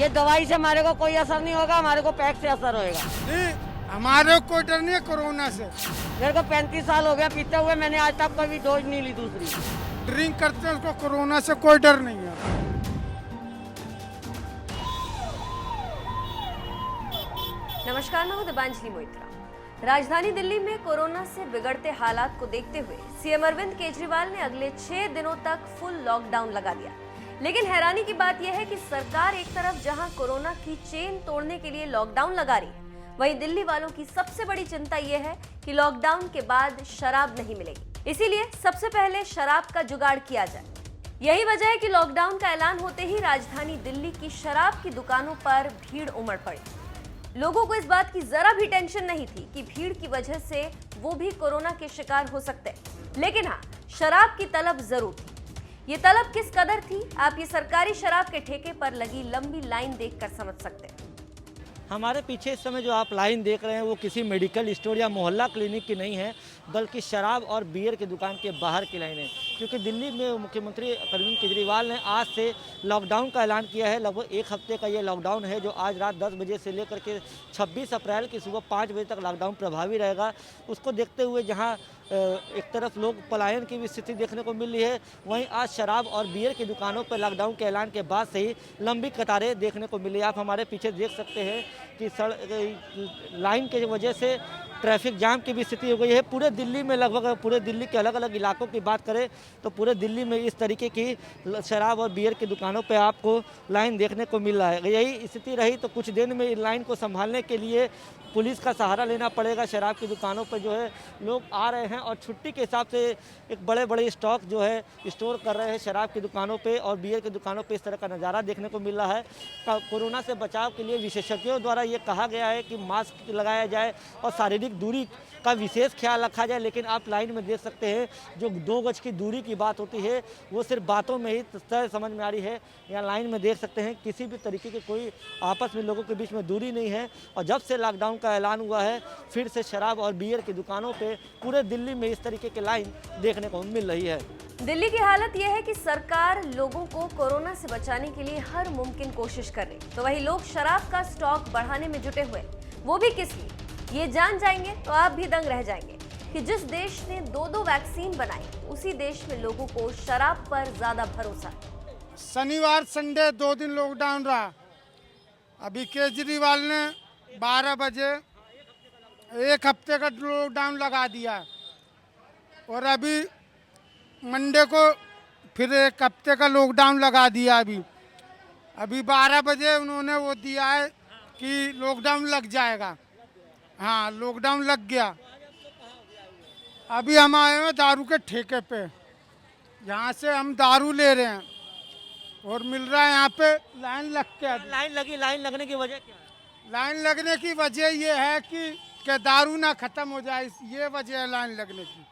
ये दवाई से हमारे को कोई असर नहीं होगा, हमारे को पैक से असर होएगा। नहीं, हमारे को कोई डर नहीं है कोरोना से। मेरे को 35 साल हो गया पीते हुए, मैंने आज तक कभी डोज नहीं ली दूसरी। ड्रिंक करते हैं उसको कोरोना से कोई डर नहीं है। नमस्कार, मैं हूं दिबांजलि मोइत्रा। राजधानी दिल्ली में कोरोना से बिगड़ते हालात को देखते हुए सीएम अरविंद केजरीवाल ने अगले 6 दिनों तक फुल लॉकडाउन लगा दिया। लेकिन हैरानी की बात यह है कि सरकार एक तरफ जहां कोरोना की चेन तोड़ने के लिए लॉकडाउन लगा रही है, वहीं दिल्ली वालों की सबसे बड़ी चिंता यह है कि लॉकडाउन के बाद शराब नहीं मिलेगी। इसीलिए सबसे पहले शराब का जुगाड़ किया जाए। यही वजह है कि लॉकडाउन का ऐलान होते ही राजधानी दिल्ली की शराब की दुकानों पर भीड़ उमड़ पड़ी। लोगों को इस बात की जरा भी टेंशन नहीं थी कि भीड़ की वजह से वो भी कोरोना के शिकार हो सकते हैं। लेकिन हाँ, शराब की तलब जरूर थी। ये तलब किस कदर थी, आप ये सरकारी शराब के ठेके पर लगी लंबी लाइन देखकर समझ सकते हैं। हमारे पीछे इस समय जो आप लाइन देख रहे हैं वो किसी मेडिकल स्टोर या मोहल्ला क्लिनिक की नहीं है, बल्कि शराब और बियर की दुकान के बाहर की लाइन है। क्योंकि दिल्ली में मुख्यमंत्री अरविंद केजरीवाल ने आज से लॉकडाउन का ऐलान किया है। लगभग एक हफ्ते का ये लॉकडाउन है, जो आज रात 10 बजे से लेकर के 26 अप्रैल की सुबह 5 बजे तक लॉकडाउन प्रभावी रहेगा। उसको देखते हुए जहाँ एक तरफ लोग पलायन की भी स्थिति देखने को मिल रही है, वहीं आज शराब और बियर की दुकानों पर लॉकडाउन के ऐलान के बाद से ही लंबी कतारें देखने को मिली। आप हमारे पीछे देख सकते हैं कि लाइन की वजह से ट्रैफिक जाम की भी स्थिति हो गई है। पूरे दिल्ली में लगभग पूरे दिल्ली के अलग अलग इलाकों की बात करें तो पूरे दिल्ली में इस तरीके की शराब और बियर की दुकानों पे आपको लाइन देखने को मिल रहा है। यही स्थिति रही तो कुछ दिन में इन लाइन को संभालने के लिए पुलिस का सहारा लेना पड़ेगा। शराब की दुकानों पर जो है लोग आ रहे हैं और छुट्टी के हिसाब से एक बड़े बड़े स्टॉक जो है स्टोर कर रहे हैं शराब की दुकानों पे और बियर की दुकानों पे। इस तरह का नज़ारा देखने को मिल रहा है। कोरोना से बचाव के लिए विशेषज्ञों द्वारा ये कहा गया है कि मास्क लगाया जाए और शारीरिक दूरी का विशेष ख्याल रखा जाए। लेकिन आप लाइन में देख सकते हैं जो 2 गज की दूरी की बात होती है वो सिर्फ बातों में ही तय समझ में आ रही है। यहाँ लाइन में देख सकते हैं किसी भी तरीके की कोई आपस में लोगों के बीच में दूरी नहीं है। और जब से लॉकडाउन का ऐलान हुआ है फिर से शराब और बियर की दुकानों पे पूरे दिल्ली में इस तरीके की लाइन देखने को मिल रही है। दिल्ली की हालत यह है कि सरकार लोगों को कोरोना से बचाने के लिए हर मुमकिन कोशिश कर रही, तो वही लोग शराब का स्टॉक बढ़ाने में जुटे हुए, वो भी किस लिए, ये जान जाएंगे तो आप भी दंग रह जाएंगे कि जिस देश ने 2-2 वैक्सीन बनाई, उसी देश में लोगों को शराब पर ज्यादा भरोसा है। शनिवार संडे 2 दिन लॉकडाउन रहा। अभी केजरीवाल ने 12 बजे 1 हफ्ते का लॉकडाउन लगा दिया और अभी मंडे को फिर 1 हफ्ते का लॉकडाउन लगा दिया। अभी 12 बजे उन्होंने वो दिया है कि लॉकडाउन लग जाएगा। हाँ, लॉकडाउन लग गया। अभी हम आए हैं दारू के ठेके पे, यहाँ से हम दारू ले रहे हैं और मिल रहा है यहाँ पे लाइन लग के। लाइन लगने की वजह क्या है? लाइन लगने की वजह ये है कि दारू ना खत्म हो जाए, ये वजह है लाइन लगने की,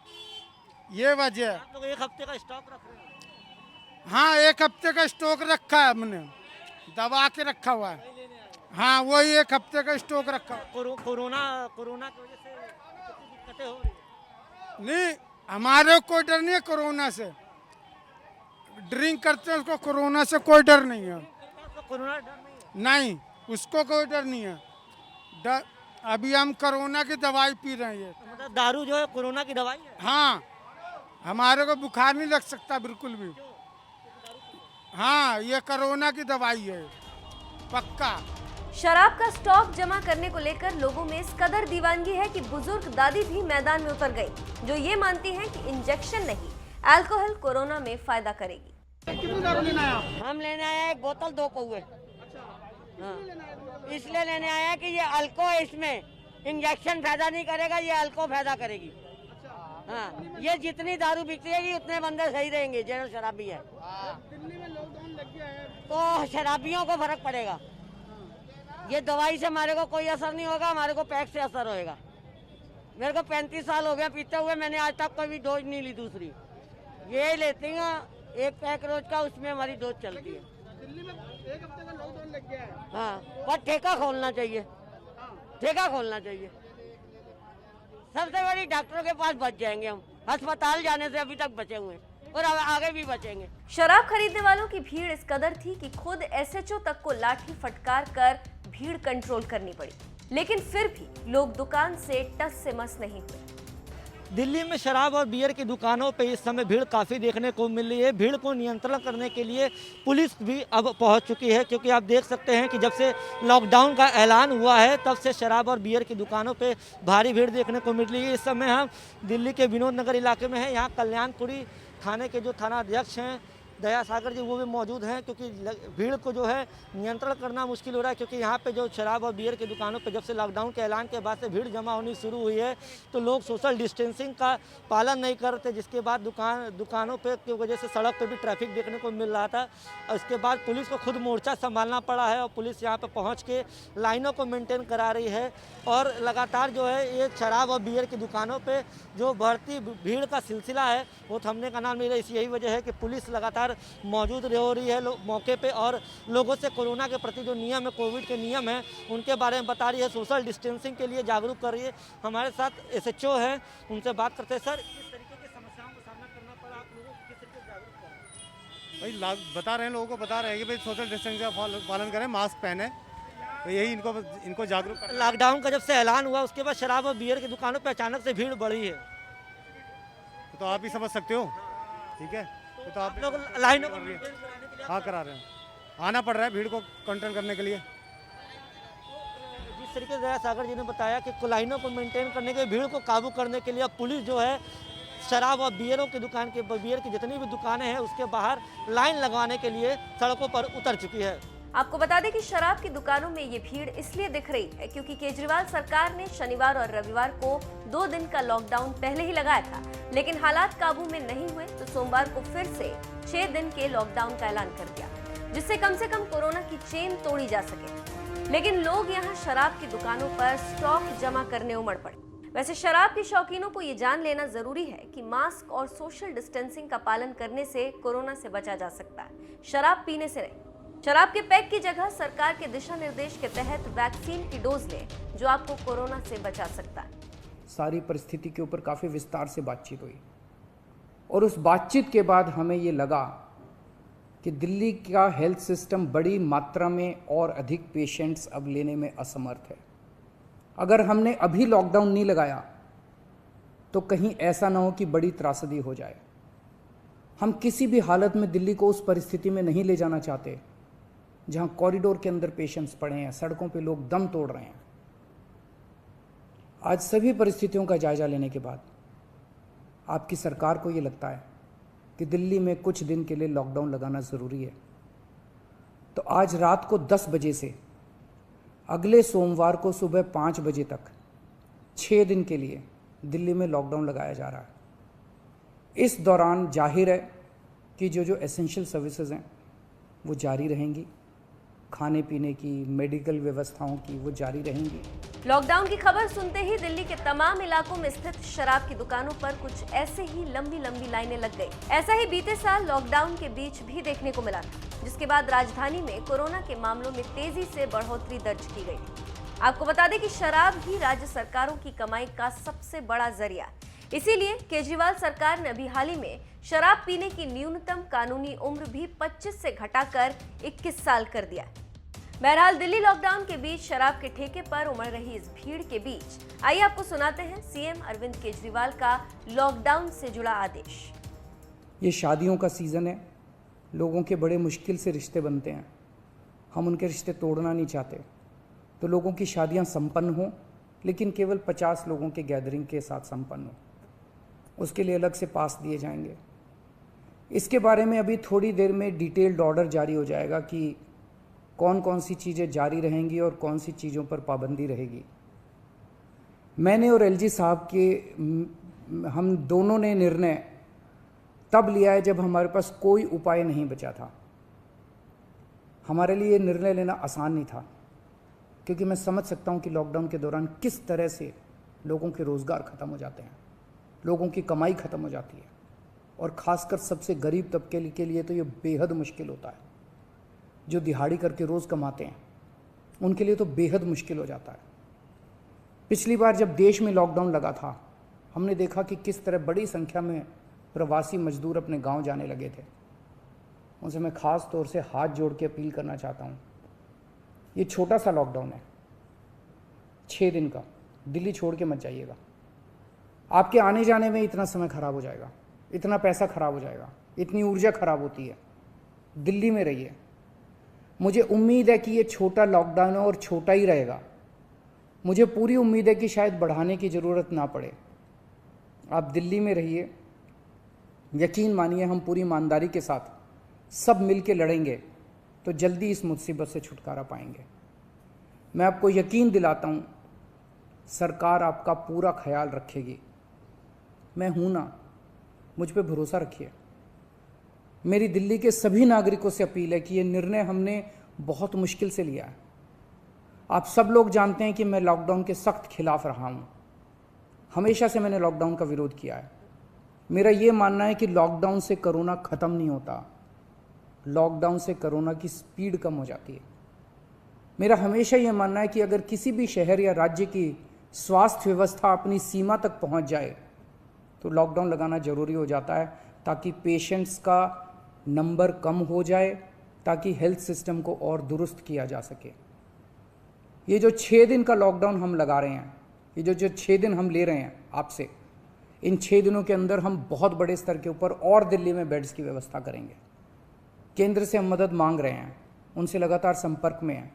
ये वजह है। आप लोग 1 हफ्ते का स्टॉक रख रहे हैं? हाँ, 1 हफ्ते का स्टॉक रखा है, हमने दबा के रखा हुआ है। हाँ, वही 1 हफ्ते का स्टॉक रखा है। कोरोना की वजह से दिक्कतें हो रही है? नहीं, हमारे को कोई डर नहीं है कोरोना से। ड्रिंक करते हैं उसको कोरोना से कोई डर नहीं है। तो कोरोना डर नहीं है? नहीं, उसको कोई डर नहीं है। अभी हम कोरोना की दवाई पी रहे हैं। मतलब दारू जो है कोरोना की दवाई है? हाँ, हमारे को बुखार नहीं लग सकता बिल्कुल भी। हाँ, ये कोरोना की दवाई है पक्का। शराब का स्टॉक जमा करने को लेकर लोगों में इस कदर दीवानगी है कि बुजुर्ग दादी भी मैदान में उतर गई, जो ये मानती हैं कि इंजेक्शन नहीं, अल्कोहल कोरोना में फायदा करेगी। कितनी दारू लेना है? हम लेने आए हैं 1 बोतल 2 कौवे। हाँ, इसलिए लेने आया कि ये अल्को इसमें इंजेक्शन फायदा नहीं करेगा, ये अल्को फायदा करेगी। हाँ, ये जितनी दारू बिकती है उतने बंदे सही रहेंगे जो शराबी है। दिल्ली में लॉकडाउन लग गया है तो शराबियों को फर्क पड़ेगा। ये दवाई से हमारे को कोई असर नहीं होगा, हमारे को पैक से असर होएगा। मेरे को 35 साल हो गया पीते हुए, मैंने आज तक कभी डोज नहीं ली दूसरी। ये लेती हूँ 1 पैक रोज का, उसमें हमारी डोज चलती है। दिल्ली में 1 हफ्ते का लॉकडाउन लग गया है। हाँ, पर ठेका खोलना चाहिए, ठेका खोलना चाहिए। सबसे बड़ी डॉक्टरों के पास बच जाएंगे हम, अस्पताल जाने से अभी तक बचे हुए हैं। और आगे भी बचेंगे। शराब खरीदने वालों की भीड़ इस कदर थी कि खुद एसएचओ तक को लाठी फटकार कर भीड़ कंट्रोल करनी पड़ी, लेकिन फिर भी लोग दुकान से टस से मस नहीं हुए। दिल्ली में शराब और बियर की दुकानों पे इस समय भीड़ काफ़ी देखने को मिल रही है। भीड़ को नियंत्रण करने के लिए पुलिस भी अब पहुंच चुकी है, क्योंकि आप देख सकते हैं कि जब से लॉकडाउन का ऐलान हुआ है तब से शराब और बियर की दुकानों पे भारी भीड़ देखने को मिल रही है। इस समय हम दिल्ली के विनोद नगर इलाके में हैं। यहाँ कल्याणपुरी थाने के जो थाना अध्यक्ष हैं दया सागर जी, वो भी मौजूद हैं, क्योंकि भीड़ को जो है नियंत्रण करना मुश्किल हो रहा है, क्योंकि यहाँ पे जो शराब और बियर की दुकानों पे जब से लॉकडाउन के ऐलान के बाद से भीड़ जमा होनी शुरू हुई है तो लोग सोशल डिस्टेंसिंग का पालन नहीं करते, जिसके बाद दुकानों पे की वजह से सड़क पे भी ट्रैफिक देखने को मिल रहा था। इसके बाद पुलिस को खुद मोर्चा संभालना पड़ा है और पुलिस यहाँ पर पहुँच के लाइनों को मेनटेन करा रही है और लगातार जो है ये शराब और बियर की दुकानों पर जो बढ़ती भीड़ का सिलसिला है वो थमने का नाम नहीं रहा। यही वजह है कि पुलिस लगातार मौजूद हो रही है मौके पे और लोगों से कोरोना के प्रति जो नियम है, कोविड के नियम है, उनके बारे में बता रही है, सोशल डिस्टेंसिंग के लिए जागरूक कर रही है। हमारे साथ एसएचओ हैं, उनसे बात करते हैं। सर, किस तरीके की समस्याओं का सामना करना पड़ा आप लोगों को, किस तरीके से जागरूक कर रहे हैं? भाई बता रहे हैं, लोगों को बता रहे हैं कि भाई सोशल डिस्टेंस का पालन करें, मास्क पहने, तो यही इनको जागरूक कर। लॉकडाउन का जब से ऐलान हुआ उसके बाद शराब और बियर की दुकानों पर अचानक से भीड़ बढ़ी है, तो आप भी समझ सकते हो, ठीक है, तो आप लोग लाइनों को कर रही है। मेंटेन कराने के लिए हाँ, करा रहे हैं, आना पड़ रहा है भीड़ को कंट्रोल करने के लिए। जिस तरीके से दया सागर जी ने बताया कि लाइनों को मेंटेन करने के लिए, भीड़ को काबू करने के लिए अब पुलिस जो है शराब और बियरों की दुकान के बियर की जितनी भी दुकानें हैं उसके बाहर लाइन लगवाने के लिए सड़कों पर उतर चुकी है। आपको बता दें कि शराब की दुकानों में ये भीड़ इसलिए दिख रही है क्योंकि केजरीवाल सरकार ने शनिवार और रविवार को 2 दिन का लॉकडाउन पहले ही लगाया था, लेकिन हालात काबू में नहीं हुए तो सोमवार को फिर से 6 दिन के लॉकडाउन का ऐलान कर दिया, जिससे कम से कम कोरोना की चेन तोड़ी जा सके। लेकिन लोग यहाँ शराब की दुकानों पर स्टॉक जमा करने उमड़ पड़े। वैसे शराब के शौकीनों को ये जान लेना जरूरी है कि मास्क और सोशल डिस्टेंसिंग का पालन करने से कोरोना से बचा जा सकता है, शराब पीने से नहीं। शराब के पैक की जगह सरकार के दिशा निर्देश के तहत वैक्सीन की डोज लें, जो आपको कोरोना से बचा सकता है। सारी परिस्थिति के ऊपर काफ़ी विस्तार से बातचीत हुई और उस बातचीत के बाद हमें ये लगा कि दिल्ली का हेल्थ सिस्टम बड़ी मात्रा में और अधिक पेशेंट्स अब लेने में असमर्थ है। अगर हमने अभी लॉकडाउन नहीं लगाया तो कहीं ऐसा ना हो कि बड़ी त्रासदी हो जाए। हम किसी भी हालत में दिल्ली को उस परिस्थिति में नहीं ले जाना चाहते जहां कॉरिडोर के अंदर पेशेंट्स पड़े हैं, सड़कों पे लोग दम तोड़ रहे हैं। आज सभी परिस्थितियों का जायजा लेने के बाद आपकी सरकार को ये लगता है कि दिल्ली में कुछ दिन के लिए लॉकडाउन लगाना ज़रूरी है, तो आज रात को 10 बजे से अगले सोमवार को सुबह 5 बजे तक 6 दिन के लिए दिल्ली में लॉकडाउन लगाया जा रहा है। इस दौरान जाहिर है कि जो एसेंशियल सर्विसेज हैं वो जारी रहेंगी, खाने पीने की, मेडिकल व्यवस्थाओं की वो जारी रहेंगी। लॉकडाउन की खबर सुनते ही दिल्ली के तमाम इलाकों में स्थित शराब की दुकानों पर कुछ ऐसे ही लंबी लंबी लाइनें लग गई। ऐसा ही बीते साल लॉकडाउन के बीच भी देखने को मिला था, जिसके बाद राजधानी में कोरोना के मामलों में तेजी से बढ़ोतरी दर्ज की गई थी। आपको बता दें कि शराब ही राज्य सरकारों की कमाई का सबसे बड़ा जरिया, इसीलिए केजरीवाल सरकार ने अभी हाल ही में शराब पीने की न्यूनतम कानूनी उम्र भी 25 से घटाकर 21 साल कर दिया। बहरहाल दिल्ली लॉकडाउन के बीच शराब के ठेके पर उमड़ रही इस भीड़ के बीच आइए आपको सुनाते हैं सीएम अरविंद केजरीवाल का लॉकडाउन से जुड़ा आदेश। ये शादियों का सीज़न है, लोगों के बड़े मुश्किल से रिश्ते बनते हैं, हम उनके रिश्ते तोड़ना नहीं चाहते, तो लोगों की शादियां संपन्न हों, लेकिन केवल 50 लोगों के गैदरिंग के साथ संपन्न हो, उसके लिए अलग से पास दिए जाएंगे। इसके बारे में अभी थोड़ी देर में डिटेल्ड ऑर्डर जारी हो जाएगा कि कौन कौन सी चीज़ें जारी रहेंगी और कौन सी चीज़ों पर पाबंदी रहेगी। मैंने और एलजी साहब के हम दोनों ने निर्णय तब लिया है जब हमारे पास कोई उपाय नहीं बचा था। हमारे लिए निर्णय लेना आसान नहीं था, क्योंकि मैं समझ सकता हूं कि लॉकडाउन के दौरान किस तरह से लोगों के रोज़गार ख़त्म हो जाते हैं, लोगों की कमाई ख़त्म हो जाती है, और ख़ासकर सबसे गरीब तबके के लिए तो ये बेहद मुश्किल होता है। जो दिहाड़ी करके रोज़ कमाते हैं उनके लिए तो बेहद मुश्किल हो जाता है। पिछली बार जब देश में लॉकडाउन लगा था, हमने देखा कि किस तरह बड़ी संख्या में प्रवासी मजदूर अपने गांव जाने लगे थे, उनसे मैं ख़ास तौर से हाथ जोड़ के अपील करना चाहता हूँ। ये छोटा सा लॉकडाउन है, 6 दिन का, दिल्ली छोड़ के मत जाइएगा। आपके आने जाने में इतना समय खराब हो जाएगा, इतना पैसा खराब हो जाएगा, इतनी ऊर्जा खराब होती है। दिल्ली में रहिए। मुझे उम्मीद है कि ये छोटा लॉकडाउन है और छोटा ही रहेगा। मुझे पूरी उम्मीद है कि शायद बढ़ाने की ज़रूरत ना पड़े। आप दिल्ली में रहिए। यकीन मानिए, हम पूरी ईमानदारी के साथ सब मिल के लड़ेंगे तो जल्दी इस मुसीबत से छुटकारा पाएंगे। मैं आपको यकीन दिलाता हूँ, सरकार आपका पूरा ख्याल रखेगी। मैं हूँ ना, मुझ पे भरोसा रखिए। मेरी दिल्ली के सभी नागरिकों से अपील है कि ये निर्णय हमने बहुत मुश्किल से लिया है। आप सब लोग जानते हैं कि मैं लॉकडाउन के सख्त खिलाफ रहा हूँ। हमेशा से मैंने लॉकडाउन का विरोध किया है। मेरा ये मानना है कि लॉकडाउन से कोरोना ख़त्म नहीं होता, लॉकडाउन से कोरोना की स्पीड कम हो जाती है। मेरा हमेशा ये मानना है कि अगर किसी भी शहर या राज्य की स्वास्थ्य व्यवस्था अपनी सीमा तक पहुंच जाए तो लॉकडाउन लगाना ज़रूरी हो जाता है, ताकि पेशेंट्स का नंबर कम हो जाए, ताकि हेल्थ सिस्टम को और दुरुस्त किया जा सके। ये जो 6 दिन का लॉकडाउन हम लगा रहे हैं, ये जो 6 दिन हम ले रहे हैं आपसे, इन 6 दिनों के अंदर हम बहुत बड़े स्तर के ऊपर और दिल्ली में बेड्स की व्यवस्था करेंगे। केंद्र से हम मदद मांग रहे हैं, उनसे लगातार संपर्क में हैं।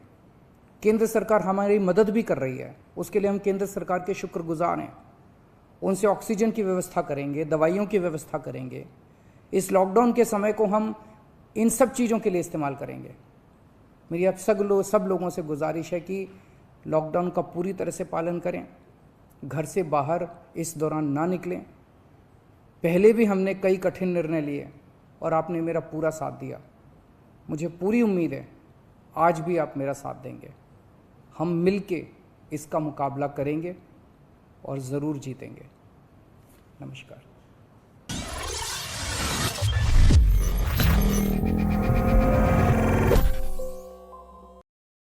केंद्र सरकार हमारी मदद भी कर रही है, उसके लिए हम केंद्र सरकार के शुक्रगुजार हैं। उनसे ऑक्सीजन की व्यवस्था करेंगे, दवाइयों की व्यवस्था करेंगे। इस लॉकडाउन के समय को हम इन सब चीज़ों के लिए इस्तेमाल करेंगे। मेरी अब सब लोगों से गुजारिश है कि लॉकडाउन का पूरी तरह से पालन करें, घर से बाहर इस दौरान ना निकलें। पहले भी हमने कई कठिन निर्णय लिए और आपने मेरा पूरा साथ दिया। मुझे पूरी उम्मीद है आज भी आप मेरा साथ देंगे। हम मिलके इसका मुकाबला करेंगे और ज़रूर जीतेंगे। नमस्कार।